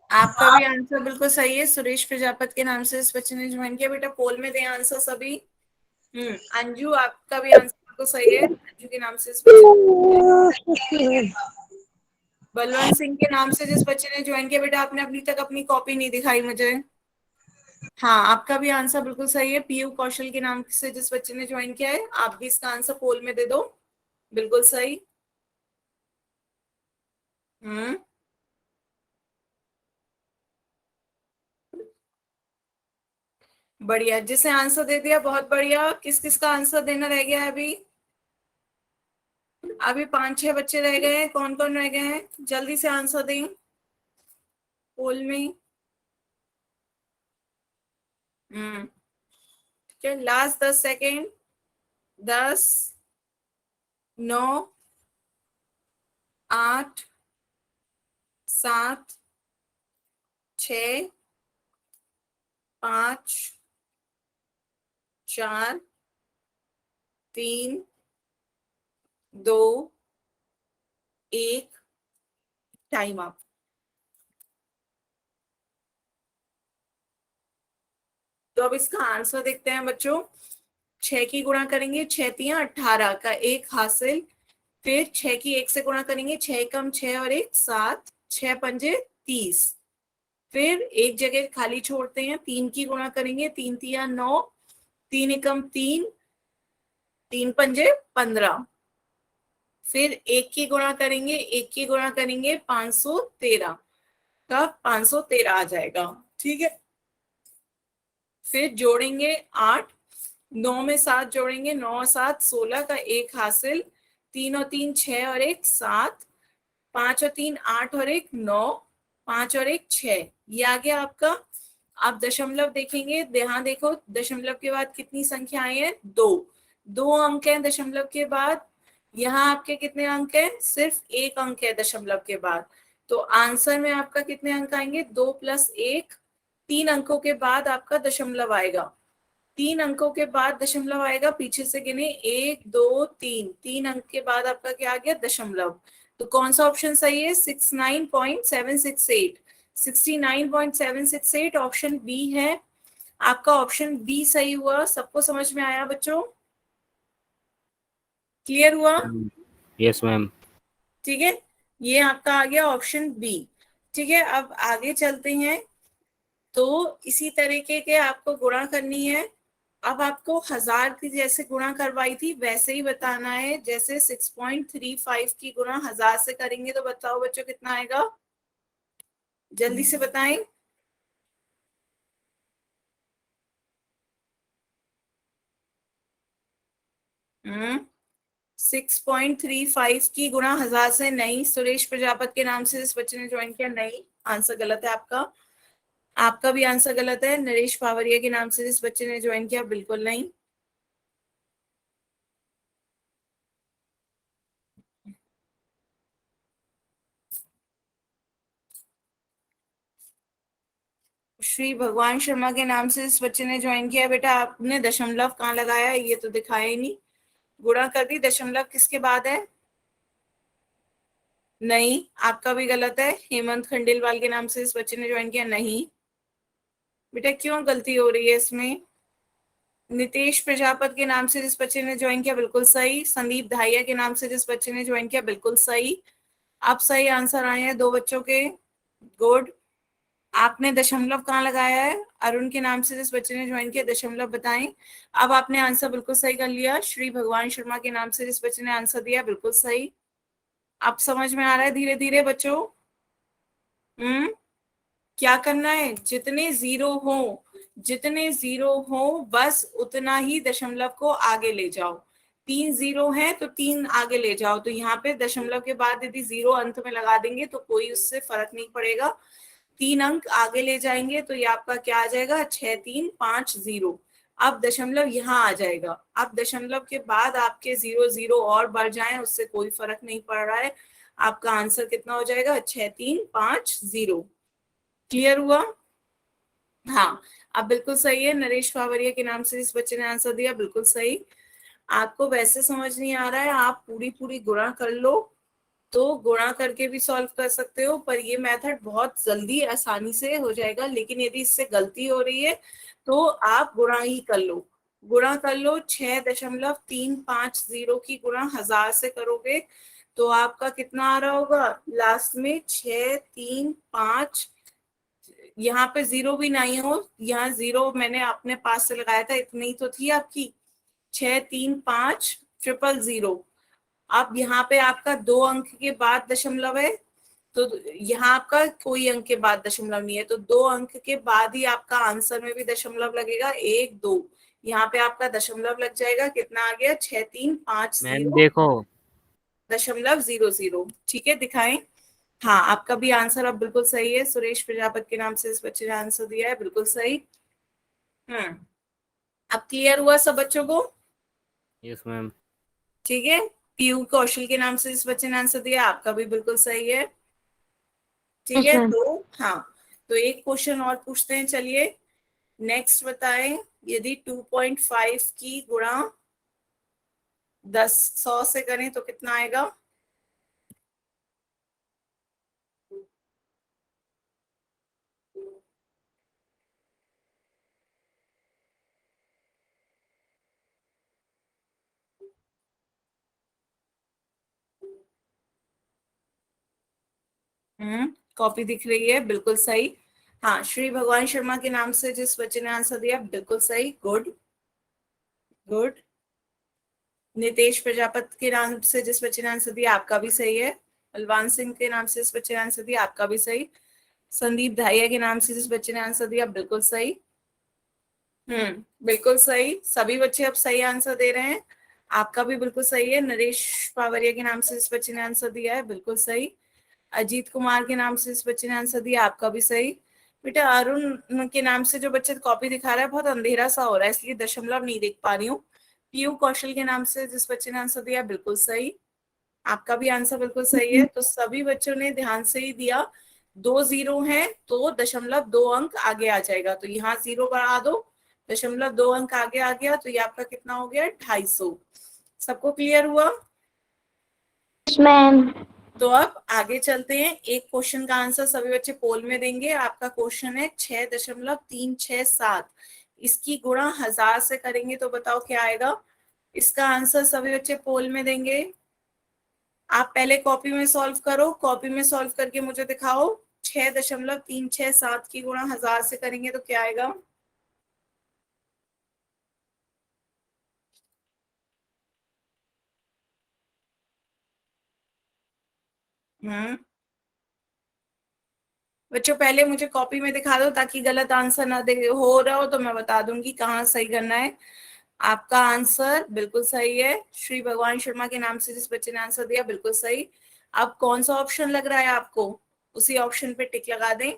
आपका भी आंसर बिल्कुल सही है। सुरेश प्रजापति के नाम से इस बच्चे ने ज्वाइन किया, बेटा पोल में दे आंसर सभी। अंजू आपका भी आंसर बिल्कुल सही है, अंजू के नाम से इस बच्चे ने। बलवंत सिंह के नाम से जिस बच्चे ने ज्वाइन किया, बेटा आपने अभी तक अपनी कॉपी नहीं दिखाई मुझे। हाँ, आपका भी आंसर बिल्कुल सही है। पीयू कौशल के नाम से जिस बच्चे ने ज्वाइन किया है, आप भी इसका आंसर पोल में दे दो, बिल्कुल सही। हम्म बढ़िया, जिसे आंसर दे दिया बहुत बढ़िया। किस किस का आंसर देना रह गया है अभी? अभी 5-6 बच्चे रह गए हैं। कौन कौन रह गए हैं? जल्दी से आंसर दें पोल में। ठीक है, लास्ट 10 सेकेंड। 10, 9, 8, 7, 6, 5, 4, 3, 2, 1, time up. तो अब इसका आंसर देखते हैं बच्चों। 6 की गुणा करेंगे, 6×3 = 18 का 1 हासिल। फिर 6 की 1 से गुणा करेंगे, 6 कम 6 और 1 7, 6×5 = 30। फिर एक जगह खाली छोड़ते हैं, 3 की गुणा करेंगे, 3×3 = 9, 3 एकम 3, 3×5 = 15। फिर 1 की गुणा करेंगे, 1 की गुणा करेंगे 513 का 513 आ जाएगा। ठीक है, फिर जोड़ेंगे 8, 9 में 7 जोड़ेंगे, 9 और 7 16 का 1 हासिल। 3 और 3 6 और 1 7, 5 और 3 8 और 1 9, 5 और 1 6, ये आ गया आपका। आप दशमलव देखेंगे, यहाँ देखो दशमलव के बाद कितनी संख्या आई है? 2 अंक है दशमलव के बाद। यहाँ आपके कितने अंक है? सिर्फ 1 अंक है दशमलव के बाद। तो आंसर में आपका कितने अंक आएंगे? 2 + 1, 3 अंकों के बाद आपका दशमलव आएगा। 3 अंकों के बाद दशमलव आएगा, पीछे से गिने 1 2 3, 3 अंक के बाद आपका क्या आ गया? दशमलव। तो कौन सा ऑप्शन सही है? 69.768, 69.768 ऑप्शन बी है आपका। ऑप्शन बी सही हुआ। सबको समझ में आया बच्चों? क्लियर हुआ? Yes ma'am. ठीक है, ये आपका आ गया ऑप्शन बी। ठीक है, अब आगे चलते हैं। तो इसी तरीके के आपको गुणा करनी है। अब आपको 1000 की जैसे गुणा करवाई थी वैसे ही बताना है। जैसे 6.35 की गुणा 1000 से करेंगे तो बताओ बच्चों कितना आएगा? जल्दी से बताएं। हम्म 6.35 की गुणा 1000 से नहीं। सुरेश प्रजापति के नाम से इस बच्चे ने ज्वाइन किया, नहीं, आंसर गलत है आपका। आपका भी आंसर गलत है। नरेश पावरिया के नाम से जिस बच्चे ने ज्वाइन किया, बिल्कुल नहीं। श्री भगवान शर्मा के नाम से इस बच्चे ने ज्वाइन किया। बेटा आपने दशमलव कहाँ लगाया है, ये तो दिखाया ही नहीं। गुणा कर दी, दशमलव किसके बाद है? नहीं, आपका भी गलत है। हेमंत खंडेलवाल के नाम से इस बच्चे ने ज्वाइन किया, नहीं। बेटा क्यों गलती हो रही है इसमें? नितेश प्रजापत के नाम से जिस बच्चे ने ज्वाइन किया, बिल्कुल सही। संदीप धाइया के नाम से जिस बच्चे ने ज्वाइन किया, बिल्कुल सही। आप सही आंसर आए हैं 2 बच्चों के, गुड। आपने दशमलव कहाँ लगाया है? अरुण के नाम से जिस बच्चे ने ज्वाइन किया, दशमलव बताएं। अब आपने आंसर बिल्कुल सही कर लिया। श्री भगवान शर्मा के नाम से जिस बच्चे ने आंसर दिया, बिल्कुल सही। अब समझ में आ रहा है धीरे धीरे बच्चों? क्या करना है? जितने जीरो हो बस उतना ही दशमलव को आगे ले जाओ। 3 जीरो है तो 3 आगे ले जाओ। तो यहाँ पे दशमलव के बाद यदि 0 अंत में लगा देंगे तो कोई उससे फर्क नहीं पड़ेगा। 3 अंक आगे ले जाएंगे तो ये आपका क्या आ जाएगा? 6350। अब दशमलव यहाँ आ जाएगा। अब दशमलव के बाद आपके 0 0 और बढ़ जाएं, उससे कोई फर्क नहीं पड़ रहा है। आपका आंसर कितना हो जाएगा? 6350। क्लियर हुआ? हाँ, अब बिल्कुल सही है। नरेश पावरिया के नाम से इस बच्चे ने आंसर दिया, बिल्कुल सही। आपको वैसे समझ नहीं आ रहा है, आप पूरी पूरी गुणा कर लो तो गुणा करके भी सॉल्व कर सकते हो, पर ये मेथड बहुत जल्दी आसानी से हो जाएगा। लेकिन यदि इससे गलती हो रही है तो आप गुणा ही कर लो। गुणा कर लो, 6.350 की गुणा 1000 से करोगे तो आपका कितना आ रहा होगा लास्ट में? 635। यहाँ पे 0 भी नहीं हो, यहाँ 0 मैंने अपने पास से लगाया था, इतनी ही तो थी आपकी। 63500। अब यहाँ पे आपका 2 अंक के बाद दशमलव है, तो यहाँ आपका कोई अंक के बाद दशमलव नहीं है, तो 2 अंक के बाद ही आपका आंसर में भी दशमलव लगेगा। 1 2 यहाँ पे आपका दशमलव लग जाएगा। कितना आ गया? 6350 मैम देखो। दशमलव 00। ठीक है, दिखाएं। हाँ, आपका भी आंसर अब बिल्कुल सही है। सुरेश प्रजापत के नाम से इस बच्चे ने आंसर दिया है, बिल्कुल सही। अब क्लियर हुआ सब बच्चों को? Yes ma'am. ठीक है। पीयू कौशल के नाम से इस बच्चे ने आंसर दिया, आपका भी बिल्कुल सही है। ठीक है, तो हाँ, तो एक क्वेश्चन और पूछते हैं, चलिए। नेक्स्ट बताएं, यदि 2.5 की गुणा 100 से करें तो कितना आएगा? कॉपी दिख रही है, बिल्कुल सही। हाँ, श्री भगवान शर्मा के नाम से जिस बच्चे ने आंसर दिया, बिल्कुल सही, गुड गुड। नितेश प्रजापत के नाम से जिस बच्चे ने आंसर दिया, आपका भी सही है। बलवान सिंह के नाम से जिस बच्चे ने आंसर दिया, आपका भी सही। संदीप धाइया के नाम से जिस बच्चे ने आंसर दिया, बिल्कुल सही। बिल्कुल सही। सभी बच्चे अब सही आंसर दे रहे हैं। आपका भी बिल्कुल सही है। नरेश पावरिया के नाम से जिस बच्चे ने आंसर दिया है, बिल्कुल सही। अजीत कुमार के नाम से जिस बच्चे ने आंसर दिया, आपका भी सही। बेटा अरुण के नाम से जो बच्चे कॉपी दिखा रहा है, बहुत अंधेरा सा हो रहा है, इसलिए दशमलव नहीं देख पा रही हूँ। पीयू कौशल के नाम से जिस बच्चे ने आंसर दिया, बिल्कुल सही। आपका भी आंसर बिल्कुल सही है। तो सभी बच्चों ने ध्यान से ही दिया। 2 0 है तो दशमलव 2 अंक आगे आ जाएगा, तो यहाँ 0 बढ़ा दो, दशमलव 2 अंक आगे आ गया, तो ये आपका कितना हो गया? 250। सबको क्लियर हुआ? मैम। तो अब आगे चलते हैं। एक क्वेश्चन का आंसर सभी बच्चे पोल में देंगे। आपका क्वेश्चन है 6.367। इसकी गुणा 1000 से करेंगे तो बताओ क्या आएगा? इसका आंसर सभी बच्चे पोल में देंगे। आप पहले कॉपी में सॉल्व करो, कॉपी में सॉल्व करके मुझे दिखाओ। 6.367 की गुणा 1000 से करेंगे तो क्या आएगा? हम्म बच्चों पहले मुझे कॉपी में दिखा दो, ताकि गलत आंसर ना दे हो रहा हो तो मैं बता दूंगी कहाँ सही करना है। आपका आंसर बिल्कुल सही है। श्री भगवान शर्मा के नाम से जिस बच्चे ने आंसर दिया, बिल्कुल सही। अब कौन सा ऑप्शन लग रहा है आपको, उसी ऑप्शन पे टिक लगा दें।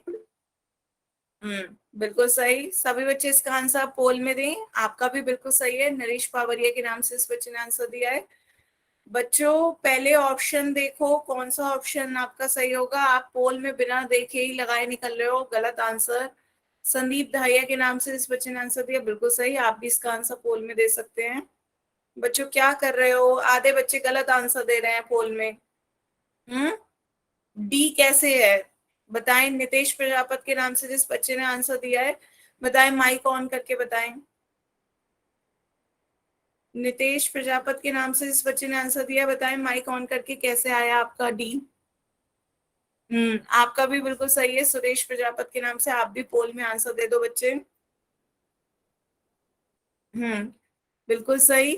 बिल्कुल सही। सभी बच्चे इसका आंसर पोल में दें। आपका भी बिल्कुल सही है। नरेश पावरिया के नाम से इस बच्चे ने आंसर दिया है। बच्चों पहले ऑप्शन देखो कौन सा ऑप्शन आपका सही होगा। आप पोल में बिना देखे ही लगाए निकल रहे हो गलत आंसर। संदीप धाहिया के नाम से इस बच्चे ने आंसर दिया, बिल्कुल सही। आप भी इसका आंसर पोल में दे सकते हैं। बच्चों क्या कर रहे हो? आधे बच्चे गलत आंसर दे रहे हैं पोल में। डी कैसे है बताएं। नितेश प्रजापत के नाम से जिस बच्चे ने आंसर दिया है, बताएं, माइक ऑन करके बताएं। नितेश प्रजापत के नाम से जिस बच्चे ने आंसर दिया, बताएं माइक ऑन करके कैसे आया आपका डी। आपका भी बिल्कुल सही है। सुरेश प्रजापत के नाम से आप भी पोल में आंसर दे दो बच्चे। बिल्कुल सही।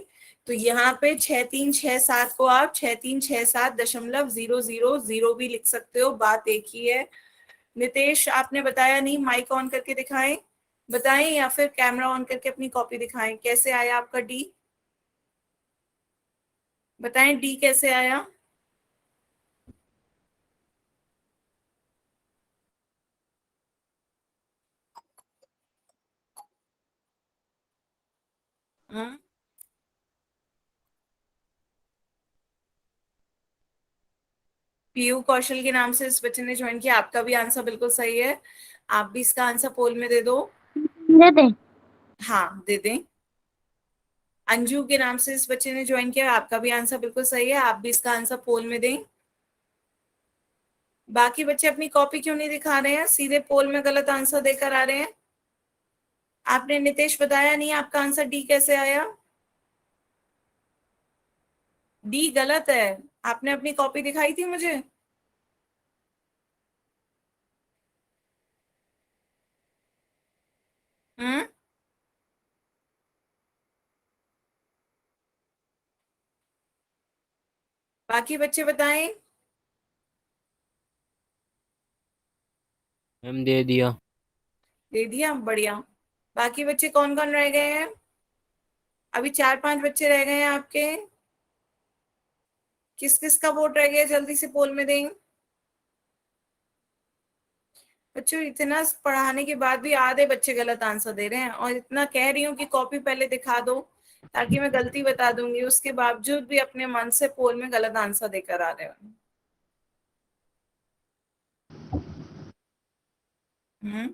तो यहाँ पे 6367 को आप 6367.000 भी लिख सकते हो, बात एक ही है। नितेश आपने बताया नहीं, माइक ऑन करके दिखाएं, बताएं, या फिर कैमरा ऑन करके अपनी कॉपी दिखाएं। कैसे आया आपका डी? बताएं डी कैसे आया। हम्म पीयू कौशल के नाम से इस बच्चे ने ज्वाइन किया। आपका भी आंसर बिल्कुल सही है। आप भी इसका आंसर पोल में दे दो। दे दे। हाँ दे दें। अंजू के नाम से इस बच्चे ने ज्वाइन किया। आपका भी आंसर बिल्कुल सही है। आप भी इसका आंसर पोल में दें। बाकी बच्चे अपनी कॉपी क्यों नहीं दिखा रहे हैं, सीधे पोल में गलत आंसर देकर आ रहे हैं। आपने नितेश बताया नहीं, आपका आंसर डी कैसे आया? डी गलत है। आपने अपनी कॉपी दिखाई थी मुझे। हम्म बाकी बच्चे बताएं। मैम दे दिया। दे दिया, बढ़िया। बाकी बच्चे कौन कौन रह गए हैं? अभी 4-5 बच्चे रह गए हैं आपके। किस किस का वोट रह गया, जल्दी से पोल में दें। बच्चों इतना पढ़ाने के बाद भी आधे बच्चे गलत आंसर दे रहे हैं, और इतना कह रही हूँ कि कॉपी पहले दिखा दो ताकि मैं गलती बता दूंगी, उसके बावजूद भी अपने मन से पोल में गलत आंसर देकर आ रहे हो। हम्म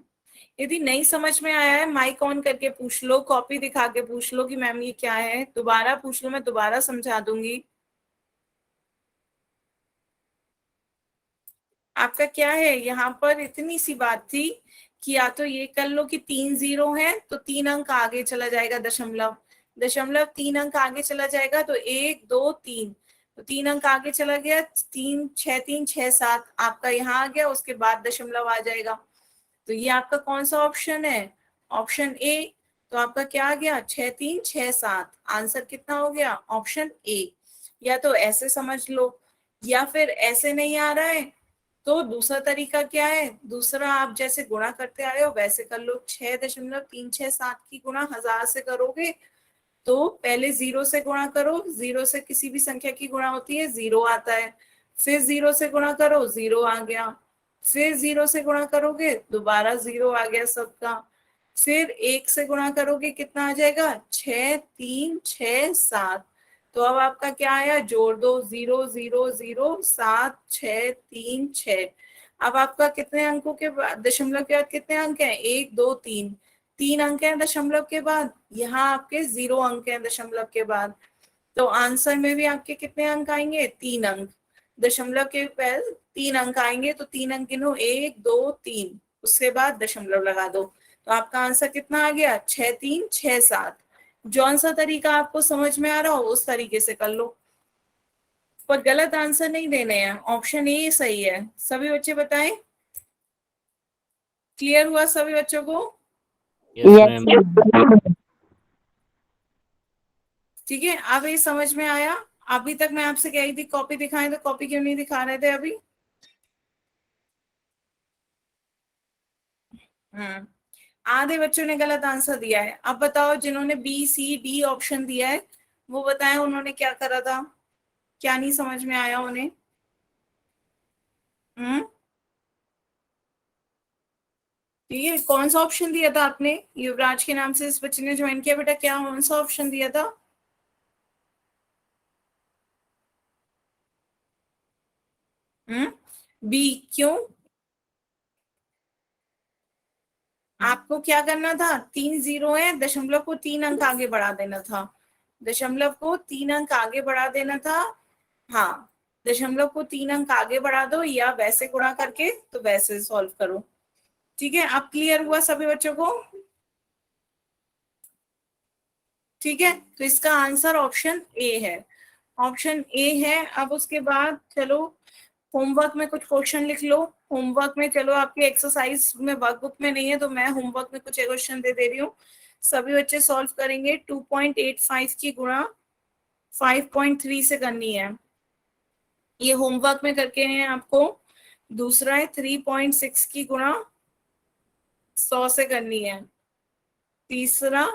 यदि नहीं समझ में आया है, माइक ऑन करके पूछ लो, कॉपी दिखा के पूछ लो कि मैम ये क्या है, दोबारा पूछ लो, मैं दोबारा समझा दूंगी। आपका क्या है यहाँ पर, इतनी सी बात थी कि या तो ये कर लो कि 3 जीरो है तो 3 अंक आगे चला जाएगा, दशमलव दशमलव 3 अंक आगे चला जाएगा, तो 1 2 3, तो 3 अंक आगे चला गया, 3 6 3 6 7 आपका यहाँ आ गया, उसके बाद दशमलव आ जाएगा। तो ये आपका कौन सा ऑप्शन है? Option A. तो आपका क्या आ गया? 6 3 6 7। आंसर कितना हो गया? Option A. या तो ऐसे समझ लो, या फिर ऐसे नहीं आ रहा है तो दूसरा तरीका क्या है, दूसरा आप जैसे गुणा करते आए हो वैसे कर लो। 6.367 की गुणा 1000 से करोगे तो पहले 0 से गुणा करो, 0 से किसी भी संख्या की गुणा होती है 0 आता है, फिर 0 से गुणा करो 0 आ गया, फिर 0 से गुणा करोगे दोबारा 0 आ गया सबका, फिर 1 से गुणा करोगे कितना आ जाएगा? 6 3 6 7। तो अब आपका क्या आया, जोड़ दो, 0 0 0 7 6 3 6। अब आपका कितने अंकों के बाद, दशमलव के बाद कितने अंक हैं? 1 2 3, 3 अंक हैं दशमलव के बाद, यहाँ आपके 0 अंक हैं दशमलव के बाद। तो आंसर में भी आपके कितने अंक आएंगे? 3 अंक। दशमलव के पहले 3 अंक आएंगे, तो 3 अंक गिनो, 1 2 3, उसके बाद दशमलव लगा दो। तो आपका आंसर कितना आ गया? 6 3 6 7। जौन सा तरीका आपको समझ में आ रहा हो उस तरीके से कर लो, पर गलत आंसर नहीं देने हैं। ऑप्शन ए सही है। सभी बच्चे बताएं, क्लियर हुआ सभी बच्चों को? Yes ma'am. ठीक है, अब ये समझ में आया। अभी तक मैं आपसे कह रही थी कॉपी दिखाएं, तो कॉपी क्यों नहीं दिखा रहे थे अभी? हम्म आधे बच्चों ने गलत आंसर दिया है। अब बताओ जिन्होंने बी सी डी ऑप्शन दिया है वो बताएं उन्होंने क्या करा था, क्या नहीं समझ में आया उन्हें। हम्म ठीक है, कौन सा ऑप्शन दिया था आपने? युवराज के नाम से इस बच्चे ने ज्वाइन किया, बेटा क्या कौन सा ऑप्शन दिया था? बी, क्यों? आपको क्या करना था? 3 जीरो है, दशमलव को 3 अंक आगे बढ़ा देना था, दशमलव को 3 अंक आगे बढ़ा देना था। हाँ, दशमलव को 3 अंक आगे बढ़ा दो या वैसे गुणा करके तो वैसे सॉल्व करो। ठीक है, अब क्लियर हुआ सभी बच्चों को? ठीक है, तो इसका आंसर ऑप्शन ए है, ऑप्शन ए है। अब उसके बाद चलो होमवर्क में कुछ क्वेश्चन लिख लो। होमवर्क में चलो आपके एक्सरसाइज में वर्कबुक में नहीं है तो मैं होमवर्क में कुछ क्वेश्चन दे रही हूँ, सभी बच्चे सॉल्व करेंगे। 2.85 की गुणा 5.3 से करनी है, ये होमवर्क में करके हैं आपको। दूसरा है 3.6 की गुणा 100 से करनी है। तीसरा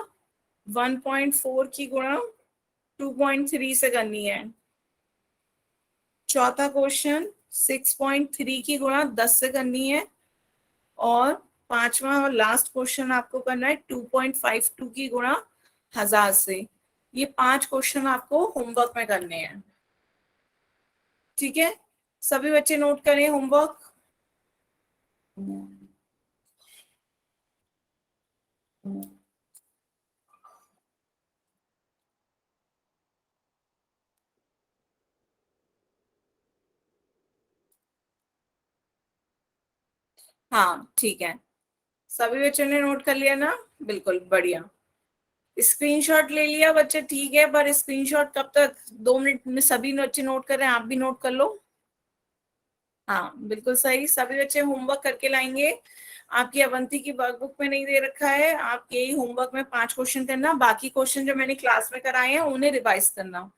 1.4 की गुणा 2.3 से करनी है। चौथा क्वेश्चन 6.3 की गुणा 10 से करनी है। और पांचवा और लास्ट क्वेश्चन आपको करना है 2.52 की गुणा 1000 से। ये 5 क्वेश्चन आपको होमवर्क में करने हैं। ठीक है, सभी बच्चे नोट करें होमवर्क। हाँ ठीक है, सभी बच्चों ने नोट कर लिया ना? बिल्कुल बढ़िया, स्क्रीनशॉट ले लिया बच्चे, ठीक है, पर स्क्रीनशॉट कब तक? 2 मिनट में सभी बच्चे नोट कर रहे हैं, आप भी नोट कर लो। हाँ बिल्कुल सही, सभी बच्चे होमवर्क करके लाएंगे। आपकी अवंती की वर्कबुक में नहीं दे रखा है, आप यही होमवर्क में 5 क्वेश्चन करना, बाकी क्वेश्चन जो मैंने क्लास में कराए हैं उन्हें रिवाइज करना।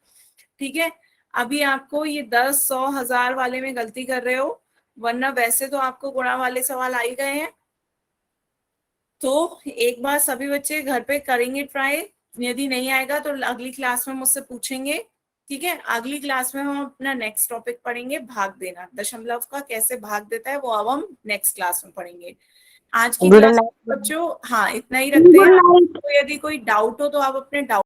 ठीक है, अभी आपको ये 10, 100, 1000 वाले में गलती कर रहे हो, वरना वैसे तो आपको गुणा वाले सवाल आ ही गए हैं। तो एक बार सभी बच्चे घर पे करेंगे ट्राई, यदि नहीं आएगा तो अगली क्लास में मुझसे पूछेंगे। ठीक है, अगली क्लास में हम अपना नेक्स्ट टॉपिक पढ़ेंगे, भाग देना, दशमलव का कैसे भाग देता है वो अब हम नेक्स्ट क्लास में पढ़ेंगे। आज की गुड क्लास नाइट। बच्चों हाँ इतना ही रखते हैं। आपको यदि कोई डाउट हो तो आप अपने डाउट